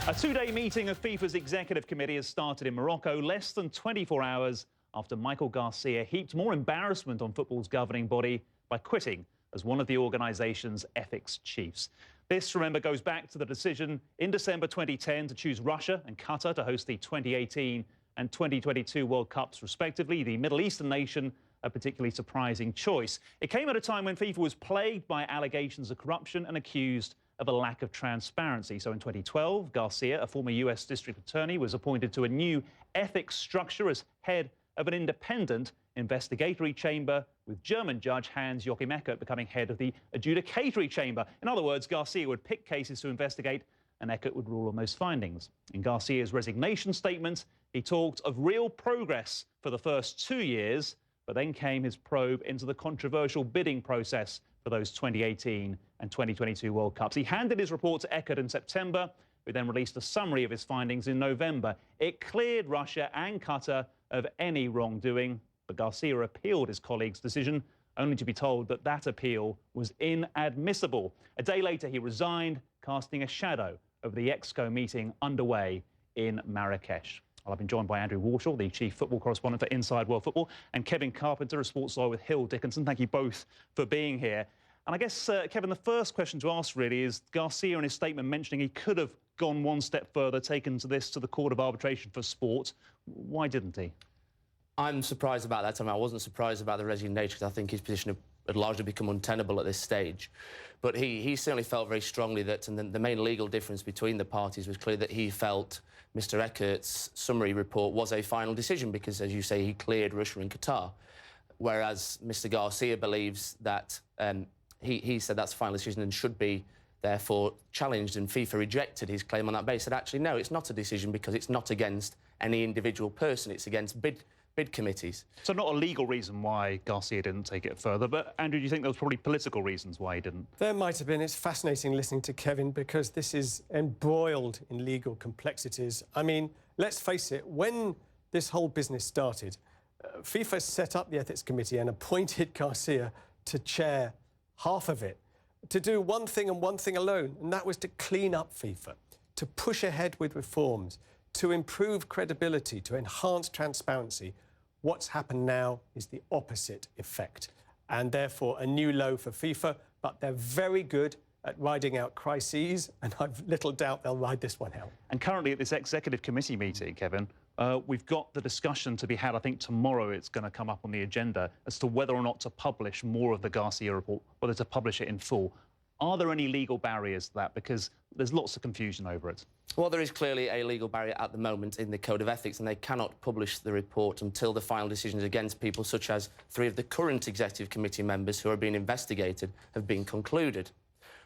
A two-day meeting of FIFA's executive committee has started in Morocco less than 24 hours after Michael Garcia heaped more embarrassment on football's governing body by quitting as one of the organisation's ethics chiefs. This, remember, goes back to the decision in December 2010 to choose Russia and Qatar to host the 2018 and 2022 World Cups, respectively. The Middle Eastern nation, a particularly surprising choice. It came at a time when FIFA was plagued by allegations of corruption and accused of a lack of transparency. So in 2012, Garcia, a former US district attorney, was appointed to a new ethics structure as head of an independent investigatory chamber, with German judge Hans-Joachim Eckert becoming head of the adjudicatory chamber. In other words, Garcia would pick cases to investigate and Eckert would rule on those findings. In Garcia's resignation statement, he talked of real progress for the first 2 years, but then came his probe into the controversial bidding process for those 2018 and 2022 World Cups. He handed his report to Eckert in September, who then released a summary of his findings in November. It cleared Russia and Qatar of any wrongdoing, but Garcia appealed his colleague's decision, only to be told that that appeal was inadmissible. A day later, he resigned, casting a shadow over the EXCO meeting underway in Marrakesh. Well, I've been joined by Andrew Warshaw, the chief football correspondent for Inside World Football, and Kevin Carpenter, a sports lawyer with Hill Dickinson. Thank you both for being here. And I guess, Kevin, the first question to ask really is Garcia in his statement mentioning he could have gone one step further, taken this to the Court of Arbitration for Sport. Why didn't he? I'm surprised about that. I mean, I wasn't surprised about the resignation because I think his position had largely become untenable at this stage. But he certainly felt very strongly that, and the main legal difference between the parties was clear that he felt Mr. Eckert's summary report was a final decision because, as you say, he cleared Russia and Qatar, whereas Mr. Garcia believes that he said that's a final decision and should be therefore challenged, and FIFA rejected his claim on that basis. Said, actually, no, it's not a decision because it's not against any individual person, it's against bid committees. So not a legal reason why Garcia didn't take it further, but Andrew, do you think there was probably political reasons why he didn't? There might have been. It's fascinating listening to Kevin because this is embroiled in legal complexities. I mean, let's face it, when this whole business started, FIFA set up the Ethics Committee and appointed Garcia to chair half of it, to do one thing and one thing alone, and that was to clean up FIFA, to push ahead with reforms, to improve credibility, to enhance transparency. What's happened now is the opposite effect, and therefore a new low for FIFA, but they're very good at riding out crises, and I've little doubt they'll ride this one out. And currently at this executive committee meeting, Kevin, we've got the discussion to be had. I think tomorrow it's going to come up on the agenda as to whether or not to publish more of the Garcia report, whether to publish it in full. Are there any legal barriers to that? Because there's lots of confusion over it. Well, there is clearly a legal barrier at the moment in the Code of Ethics, and they cannot publish the report until the final decisions against people such as 3 of the current Executive Committee members who are being investigated have been concluded.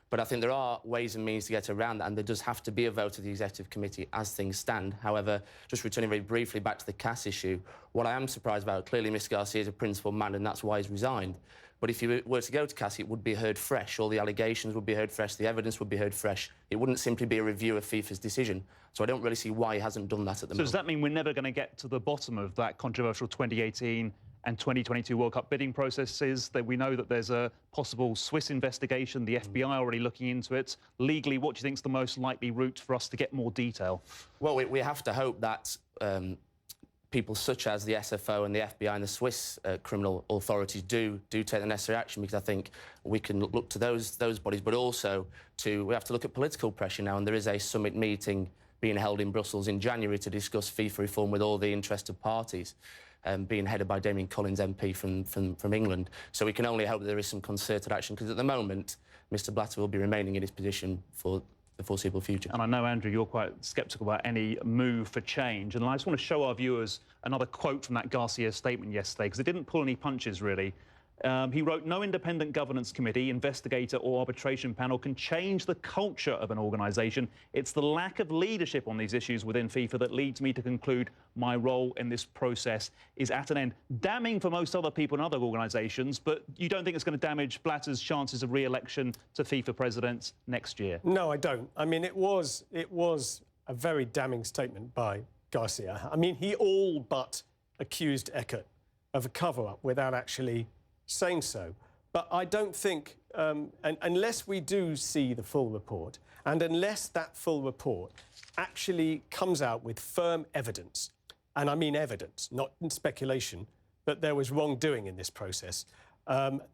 But I think there are ways and means to get around that, and there does have to be a vote of the Executive Committee as things stand. However, just returning very briefly back to the CAS issue, what I am surprised about, clearly Mr. Garcia is a principled man and that's why he's resigned. But if you were to go to CAS, it would be heard fresh. All the allegations would be heard fresh, the evidence would be heard fresh. It wouldn't simply be a review of FIFA's decision. So I don't really see why he hasn't done that at the moment. So does that mean we're never going to get to the bottom of that controversial 2018 and 2022 World Cup bidding processes? That we know that there's a possible Swiss investigation, the FBI already looking into it. Legally, what do you think is the most likely route for us to get more detail? Well, we have to hope that people such as the SFO and the FBI and the Swiss criminal authorities do take the necessary action, because I think we can look to those bodies, but also we have to look at political pressure now, and there is a summit meeting being held in Brussels in January to discuss FIFA reform with all the interested parties, being headed by Damien Collins MP from England. So we can only hope that there is some concerted action, because at the moment, Mr. Blatter will be remaining in his position for the foreseeable future. And I know, Andrew, you're quite sceptical about any move for change. And I just want to show our viewers another quote from that Garcia statement yesterday, because it didn't pull any punches, really. He wrote, "No independent governance committee, investigator or arbitration panel can change the culture of an organisation. It's the lack of leadership on these issues within FIFA that leads me to conclude my role in this process is at an end." Damning for most other people in other organisations, but you don't think it's going to damage Blatter's chances of re-election to FIFA president next year? No, I don't. I mean, it was a very damning statement by Garcia. I mean, he all but accused Eckert of a cover-up without actually saying so. But I don't think and unless we do see the full report, and unless that full report actually comes out with firm evidence, and I mean evidence, not speculation, that there was wrongdoing in this process,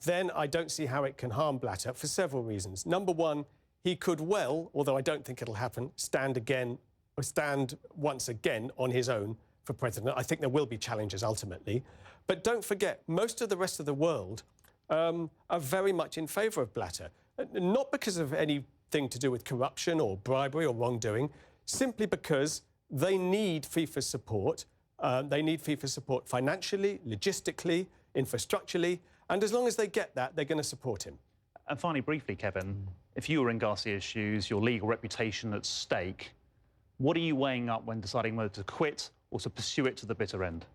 then I don't see how it can harm Blatter for several reasons. Number one, he could well, although I don't think it'll happen, stand once again on his own for president. I think there will be challenges ultimately. But don't forget, most of the rest of the world are very much in favour of Blatter. Not because of anything to do with corruption or bribery or wrongdoing, simply because they need FIFA's support. They need FIFA's support financially, logistically, infrastructurally, and as long as they get that, they're going to support him. And finally, briefly, Kevin, if you were in Garcia's shoes, your legal reputation at stake, what are you weighing up when deciding whether to quit or to pursue it to the bitter end?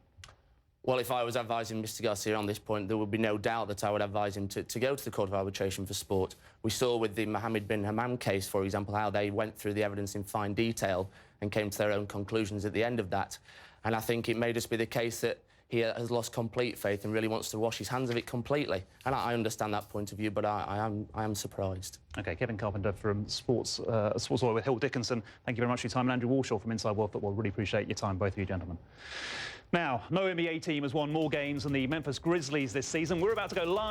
Well, if I was advising Mr Garcia on this point, there would be no doubt that I would advise him to go to the Court of Arbitration for Sport. We saw with the Mohammed bin Hammam case, for example, how they went through the evidence in fine detail and came to their own conclusions at the end of that. And I think it may just be the case that he has lost complete faith and really wants to wash his hands of it completely. And I understand that point of view, but I am surprised. OK, Kevin Carpenter from Sports Lawyer with Hill Dickinson. Thank you very much for your time. And Andrew Warshaw from Inside World Football. Really appreciate your time, both of you gentlemen. Now, no NBA team has won more games than the Memphis Grizzlies this season. We're about to go live.